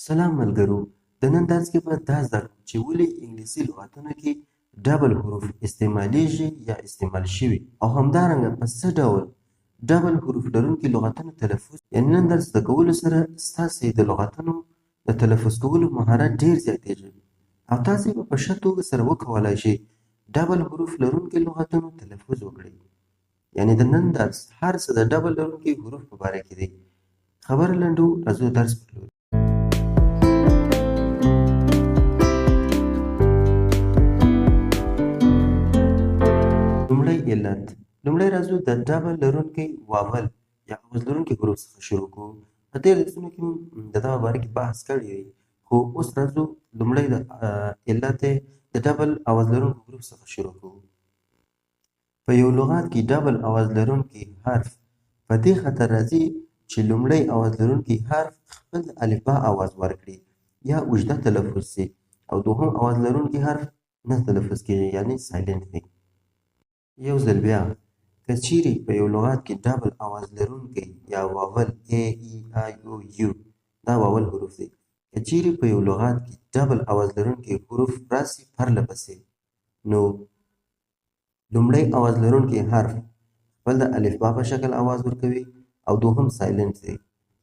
سلام ملګرو! د نن درس کې به دا زده کړو چې ولې انګلیسي لغتونو کې ډبل حروف استعمالیږي یا استعمال شوي او همدارنګه په څه ډول ډبل حروف لرونکي لغتونو تلفظ. یعنې نن درس زده کولو سره ستاسې د لغتونو د تلفظ کولو مهارت ډېر زیاتېږي او تاسې به په ښه توګه سره وکولای شئ ډبل حروف لرونکي لغتونو تلفظ وکړئ. یعنې د نن درس هر څه د ډبل لرونکي حروف په باره کې دی. خبره لنډو، راځو درس پر لوري. لومړی علت. لومړی راځو د ډبل لرونکي واول یا آواز لرونکي حروف څخه شروع کوو. په تېرو درسونو کې مو د دغه باره کې بحث کړی دی، خو اوس راځو لومړی د علت د ډبل آواز لرونکو حروف څخه شروع کوو. په یو لغت کې ډبل آواز لرونکي حرف په دې خاطر راځي چې لومړی آواز لرونکي حرف خپل الفبا آواز ورکړي یا اوږده تلفظ سي او دوهم آواز لرونکي حرف نه تلفظ کېږي یعنې سایلنټ دی. یو ځل بیا که چیرې په یو لغت کې ډبل آواز لرونکی یا واول ای ای آی او یو دا واول حروف دی. که چیرې په یو لغت کې ډبل آواز لرونکي حروف راسي پرله پسې، نو لومړی آواز لرونکی حرف خپل د الفبا په شکل آواز ورکوي او دوهم سایلنټ دی.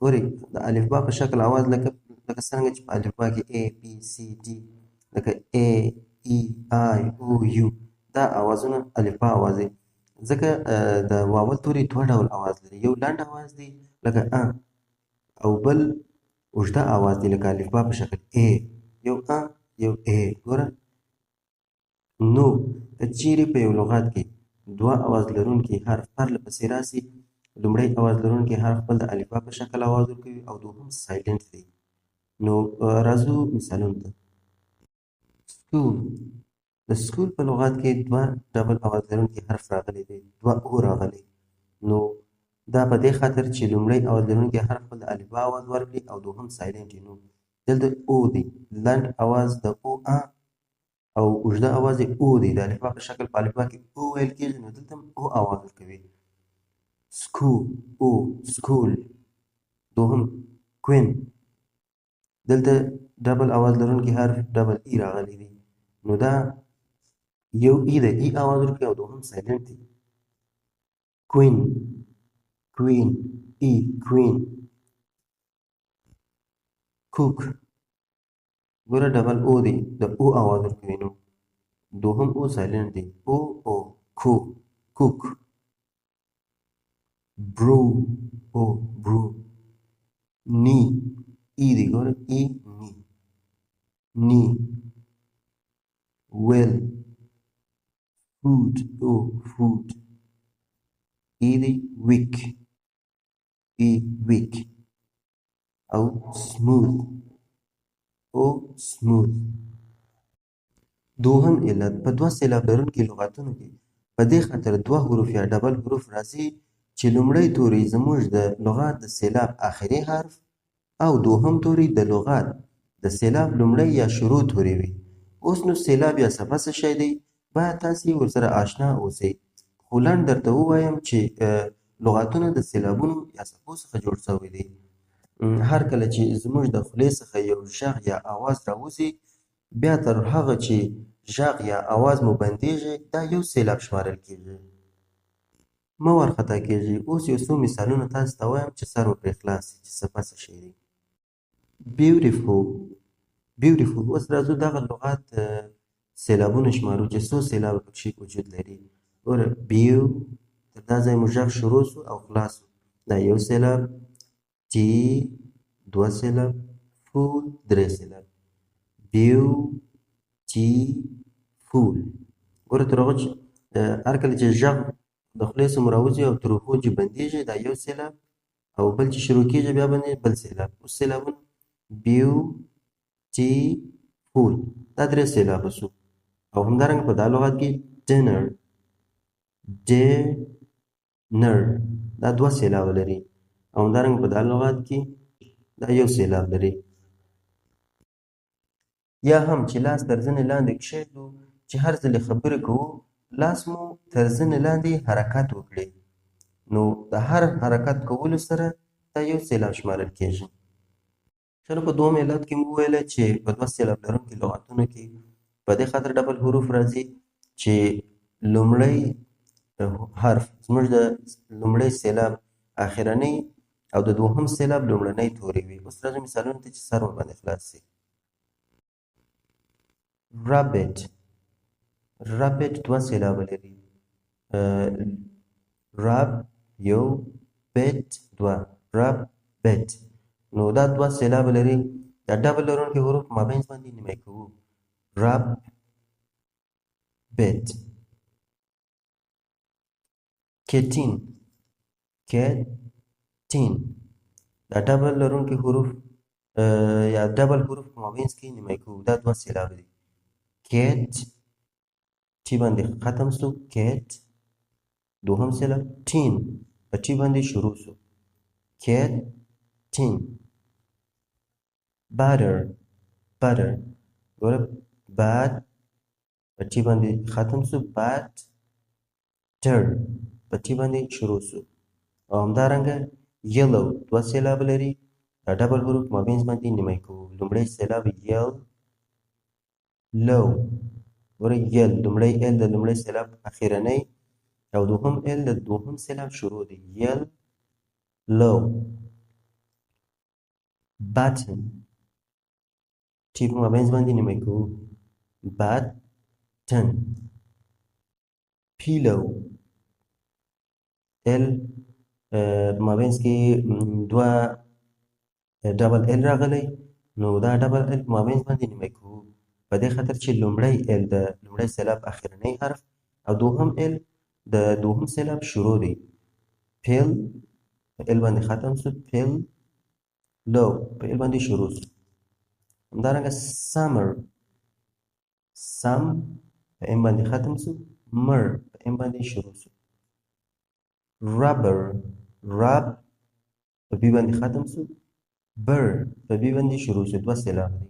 ګورئ د الفبا په شکل آواز لکه څرنګه چې په الفبا کې A B C D لکه A E I O U دا آوازونه الفبا آواز دی. ځکه د واول توري دوه ډول آواز لري، یو لنډ آواز دی لکه او بل اوږده آواز دی لکه الفبا په شکل A، یو یو A. ګوره نو که چیرې په یو لغت کې دوه آواز لرونکي حرف پرله پسې راسي، لومړی آواز لرونکی حرف خپل د الفبا په شکل آواز ورکوي او دوهم سایلنټ دی. نو راځو مثالونو ته. سکول. د سکول په لغت کې دوه ډبل آواز لرونکي حرف راغلی دی، دوه او راغلی. نو دا په دې خاطر چې لومړی آواز لرونکی حرف خپل د الفبا آواز ورکړي او دوهم سایلنټ دی. نو دلته او دی، لنډ آواز د او او اوږده آواز یې او دی. د الفبا په شکل په الفبا کې او ویل کېږي، نو دلته هم او آواز ورکوي. سکو او سکول. دوهم کوین. دلته ډبل آواز لرونکی حرف ډبل ای راغلی دی، نو دا یو ای د ای آواز ورکوي او دوهم سایلنټ دی. کوین کوین ای کوین. کوک. ګوره ډبل او دی، د او آواز ورکوي، نو دوهم او سایلنټ دی. او کو کوک. برو او برو. نی ای دی، ګوره ای نی نی. ویل. فود او فود. ای دی ویک ای ویک. او سموث او سموث. دوهم علت په دوه سېلاب لرونکي لغتونو کې په دې خاطر دوه حروف یا ډبل حروف راځي چې لومړی توری زموږ د لغت د سېلاب آخري حرف او دوهم توری د لغت د سېلاب لومړی یا شروع توری وي. اوس نو سېلاب یا څپه څه شی دی باید تاسې ورسره آشنا اوسئ، خو لنډ درته ووایم چې لغتونه د سېلابونو یا څپو څخه جوړ شوي دي. هر کله چې زموږ د خولې څخه یو غږ یا آواز راوځي، بیا تر هغه چې غږ یا آواز مو بندېږي دا یو سېلاب شمارل کېږي. مه وارخطا کېږئ. اوس یو څو مثالونه تاسو ته وایم چې سر مو پرې خلاص شي چې څپه څه شی دی. بیوټیفول. بیوټیفول. اوس راځو دغه لغت سېلابونه شمارو چې څو سېلابه پکښې وجود لري. ګوره بیو تر دا ځایه مو غږ شروع سو او خلاص سو، دا یو سېلاب. ټي دوه سېلاب. فول درې سېلاب. بیو ټي فول. ګوره تر هغه چې هر کله چې غږ د خولې څخه مو راوځي او تر هغو چې بندېږي دا یو سېلاب، او بل چې شروع کېږي بیا باندې بل سېلاب. اوس سېلابونه بیو ټي فول دا درې سېلابه سو. او همدارنګه په دا لغت کې ډنر ډنر دا دوه سېلابه لري، او همدارنګه په دا لغت کې دا یو سېلاب لري. یا هم چې لاس تر زنې لاندې کښېږدو چې هر ځل خبرې کوو لاس مو تر زنې لاندې حرکت وکړي، نو د هر حرکت کولو سره دا یو سېلاب شمارل کېږي. نو په دوهم علت کې مو وویله چې په دوه سېلاب لرونکي لغتونو کې په دې خاطر ډبل حروف راځي چې لومړی حرف زموږ د لومړی سېلاب اخرنۍ او د دوهم سېلاب لومړنۍ تورې وي. اوس راځو مثالونو ته چې سر ورباندې خلاص سي. rabbit rabbit دوه سېلابه لري. راب یو بیت دوه rabbit نو دا دوه سېلابه لري. دا ډبل لرونکي حروف مابینځ باندې نیمه کوو. rabbit کټین کټین دا ډبل لرونکي حروف یا ډبل حروف په مابینځ کې نیمه کوو. دا دوه سېلابه دي. کیټ ټي باندې ختم سو کیټ دوهم سېلاب. ټین په ټي باندې شروع سو کیټ ټین. butter butter ګوره باد په ټي باندې ختم سو butter په ټي باندې شروع سو. او همدارنګه یلو دوه سېلاب لري. دا ډبل حروف مابینځ باندې نیمه کوو. لومړی سېلاب یل لو ګوره یل لومړی ال د لومړی سېلاب اخرنۍ او دوهم ال د دوهم سېلاب شروع دی. یل لو. button ټي په مابینځ باندې نیمه کوو. button. pillow ال په مابینځ کې دوه ډبل ال راغلی نو دا ډبل ال په مابینځ باندې نیمه کوو په دې خاطر چې لومړی ال د لومړی سېلاب اخرنۍ حرف او دوهم ال د دوهم سېلاب شروع دی. پیل په ال باندې ختم سو پیل لو په ال باندې شروع سو. همدارنګه summer سم په ام باندې ختم سو مر په ام باندې شروع سو. rubber رب په بي باندې ختم سو بر په بي باندې شروع سو. دوه سېلاب دي.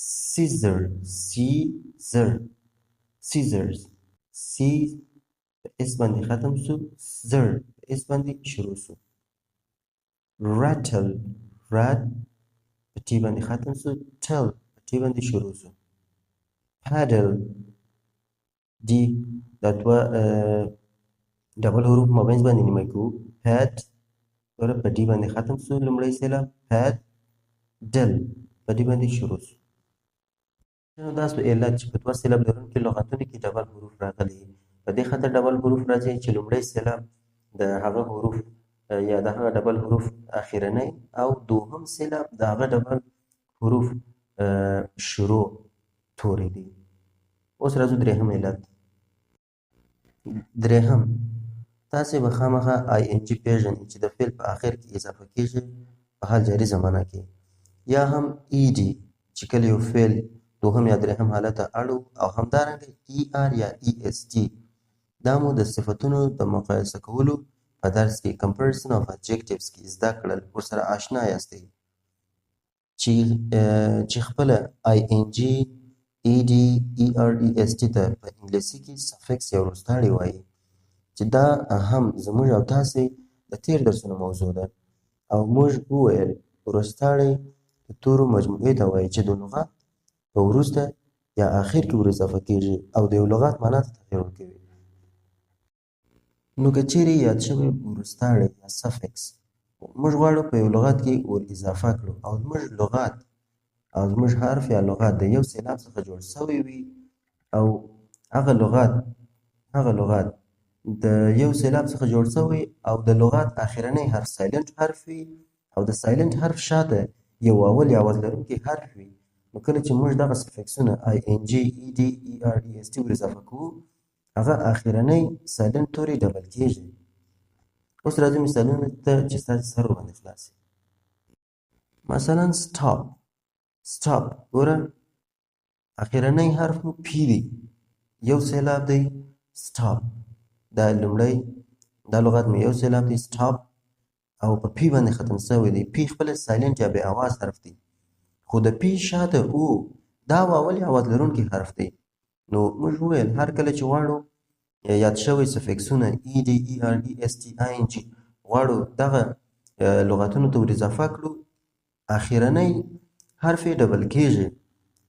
scissor scissor scissors سی په اس باندې ختم سو زر په اس باندې شروع سو. rattle rat په ټي باندې ختم سو tell په ټي باندې شروع سو. paddle دی دا دوه ډبل حروف مابینځ باندې نیمه کوو. پاد ګوره په ډي باندې ختم سو لومړی سېلاب پاد ډل په ډي باندې شروع سو. نو دا سو علت چې په دوه سېلاب لرونکي لغتونو کې ډبل حروف راغلي. په دې خاطر ډبل حروف راځي چې لومړی سېلاب د هغه حروف یا د هغه ډبل حروف اخرنۍ او دوهم سېلاب د هغه ډبل حروف شروع تورې دي. اوس راځو درېیم علت. درېیم تاسې به خامخا آی ان جي پېژنئ چې د فعل په آخر کې اضافه کېږي په حال جاري زمانه کې یا هم ای ډي چې کله یو فعل دوهم یا درېیم حالت ته اړو او همدارنګه ای آر یا ای اس ټي دا مو د صفتونو د مقایسه کولو په درس کې comparison of adjectives کې زده کړل ورسره آشنا یاستئ چې خپله آی ان جي ای ډي ای آر ای اس ټي ته په انګلیسي کې سفکس یا وروستاړی وایي چې دا هم زموږ او تاسې د تېر درسونو موضوع ده او موږ وویل وروستاړی د تورو مجموعې ته وایي چې د لغت په وروسته یا آخر کې ور اضافه کېږي او د یو لغت معنا ته تغیر ورکوي. نو که چیرې یاد شوی وروستاړی یا سفکس موږ غواړو په یو لغت کې ور اضافه کړو او زموږ لغت او زموږ حرف یا لغت د یو سېلاب څخه جوړ شوی وي او هغه لغت د یو سېلاب څخه جوړ شوی او د لغت اخرنی حرف سایلنټ حرف وي او د سایلنټ حرف شاته یو واول یا آواز لرونکی حرف وي نو کله چې موږ دغه سفکسونه آی ان جي ای ډي ای آر ای اس ټي ور اضافه کوو هغه اخرنی سایلنټ توري ډبل کېږي. اوس راځو مثالونو ته چې ستاسې سر ورباندې خلاص وي. مثلا stop ګوره اخرنی حرف مو پی دی یو سېلاب دی stop دا لومړی دا لغت مو یو سېلاب دی stop او په پی باندې ختم شوی دی. پی خپله سایلنټ یا بې اواز حرف دی خو د پی شاته او دا واول یا آواز لرونکی حرف دی. نو موږ وویل هر کله چې غواړو یاد شوی سفکسونه ای ډي ای آر ای اس ټي آی ان جي غواړو دغه لغتونو ته ور اضافه کړو اخرنی حرف یې ډبل کیږي.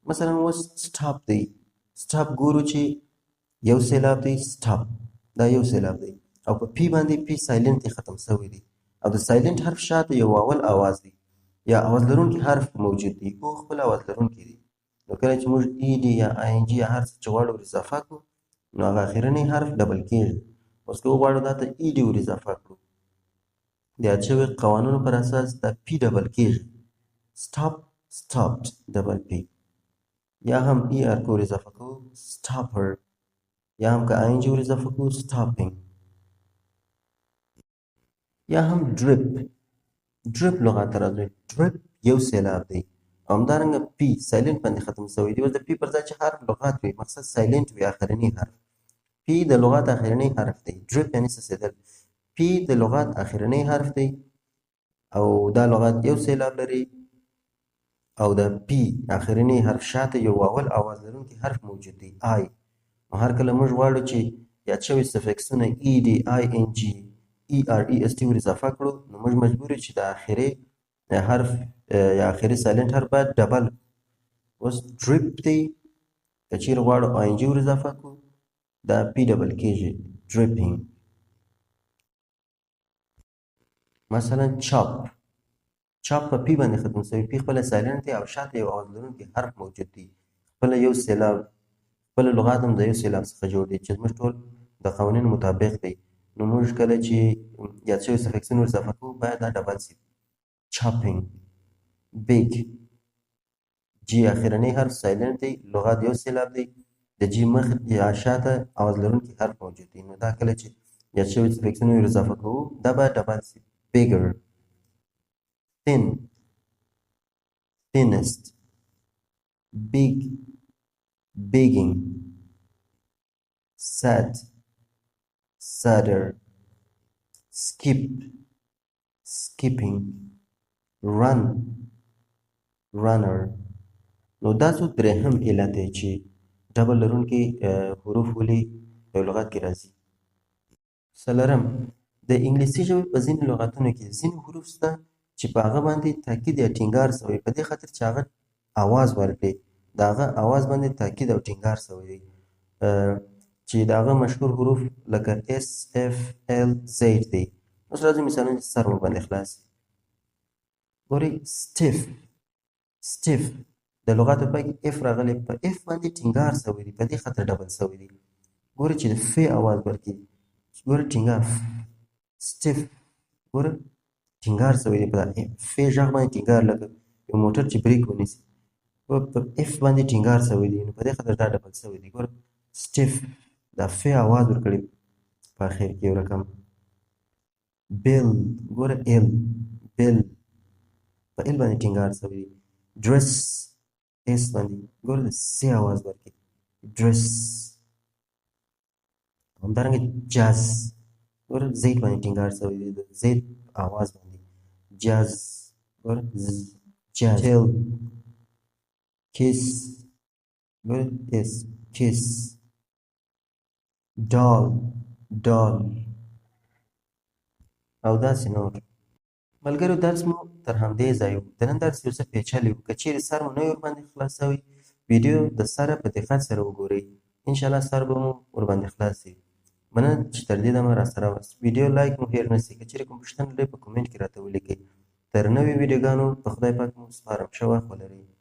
مثلا اوس سټاپ دی، سټاپ ګورو چې یو سېلاب دی، سټاپ دا یو سېلاب دی او په پی باندې پی سایلنټ دی ختم شوی دی او د سایلنټ حرف شاته یو واول آواز دی یا آواز لرونکی حرف موجود دی، او خپل آواز لرونکی دی. نو کله چې موږ ای ډي یا آی ان جي یا هر څه چې غواړو ور اضافه کړو نو هغه اخرنی حرف ډبل کیږي. اوس که وغواړو دا ته ای ډي ور اضافه کړو د یاد شوي قوانونو پر اساس دا پی ډبل کیږي. سټاپ سټاپډ ډبل پی. یا هم ای آر کو ور اضافه کوو سټاپر، یا هم که آی ان جي ور اضافه کوو سټاپینګ. یا هم ډریپ، ډریپ لغت ته راځي. ډریپ یو سېلاب دی او همدارنګه پی سایلنټ باندې ختم شوی دی. اوس د پی پر ځای چې حرف لغت وي مقصد سایلنټ وي اخرنی حرف. پی د لغت اخرنی حرف دی. ډریپ یعنی څڅېدل. پی د لغت اخرنی حرف دی او دا لغت یو سېلاب لري او د پی اخرنی حرف شاته یو واول آواز لرونکی حرف موجود دی آی. نو هر کله موږ غواړو چې یاد شوي سفکسونه ای ډي آی ان جي ای آر ای اس ټي ور اضافه کړو نو موږ مجبور یو چې د اخري حرف یا اخري سایلنټ حرف باید ډبل. اوس ډریپ دی که چیرې غواړو آی ان جي ور اضافه کړو دا پی ډبل کیږي ډریپینګ. مثلا چاپ، چاپ په پی باندې ختم شوی، پی خپله سایلنټ دی او شاته یو آواز لرونکی حرف موجود دی، خپله یو سېلاب، خپله لغات هم د یو سېلاب څخه جوړ دی چې زموږ ټول د قوانینو مطابق دی. نو موږ کله چې یاد شوي سفکسونه ور اضافه کوو باید دا ډبل سي. چاپینګ. بیگ، جی اخرنی حرف سایلنټ دی، لغات یو سېلاب دی، د جی مخ یا شاته آواز لرونکی حرف موجود دی. نو دا کله چې یاد شوي سفکسونه ور اضافه کوو دا باید ډبل سي. بیګر. thin، thinnest، big، begging، sad، sadder، skip، skipping، run، runner. نو دا څو درېیم علت دی چې ډبل لرونکي حروف ولې په یو لغت کې راځي. څلورم، د انګلیسي ژبې په ځینې لغتونو کې ځینې حروف شته چې په هغه باندې تاکید یا ټینګار شوی په دې خاطر چې هغه آواز ورکړي، د هغه آواز باندې تاکید او ټینګار شوی دی چې د هغه مشهور حروف لکه اس اف ال زیډ دی. اوس راځو مثالونه چې سر مو باندې خلاص وي. ګورئ سټیف، سټیف د لغاتو په کې اف راغلی، په اف باندې ټینګار شوی دی په دې خاطر ډبل شوی دی. ګورئ چې د ف آواز ورکړي، ګوره ټینګار سټیف، ګوره ټینګار شوی دی په ف غږ باندې ټینګار لکه یو موټر چې بریک ونیسي په اف باندې ټینګار شوی دی نو په دې خاطر دا ډبل شوی دی. ګوره سټیف دا ف آواز ورکړي په اخر کې یو رقم. بیل، ګوره ال، بیل په ال باندې ټینګار شوی دی. ډرس اس باندې ګوره د س آواز ورکړي ډرس. همدارنګه جاز، ګوره زید باندې ټینګار شوی دی د زید آواز باندې جاز، ګوره جاز. ټیل، کیس، ګوره اس کیس. ډال، ډال او داسې نور. ملګرو درس مو تر همدې ځای و. د نن درس یو څه پیچلی و، که چیرې سر مو نه وي ورباندې خلاص شوی ویډیو د سره په دقت سره وګورئ، انشاءالله سر به مو ورباندې خلاص وي. مننه چې تر دې دمه راسره وست. ویډیو لایک مو هېر نه سي، که چیرې کوم پوښتنه لرئ په کومنټ کې راته ولیکئ. تر نوې ویډیوګانو په خدای پاک مو سپارم. ښه وخت ولرئ.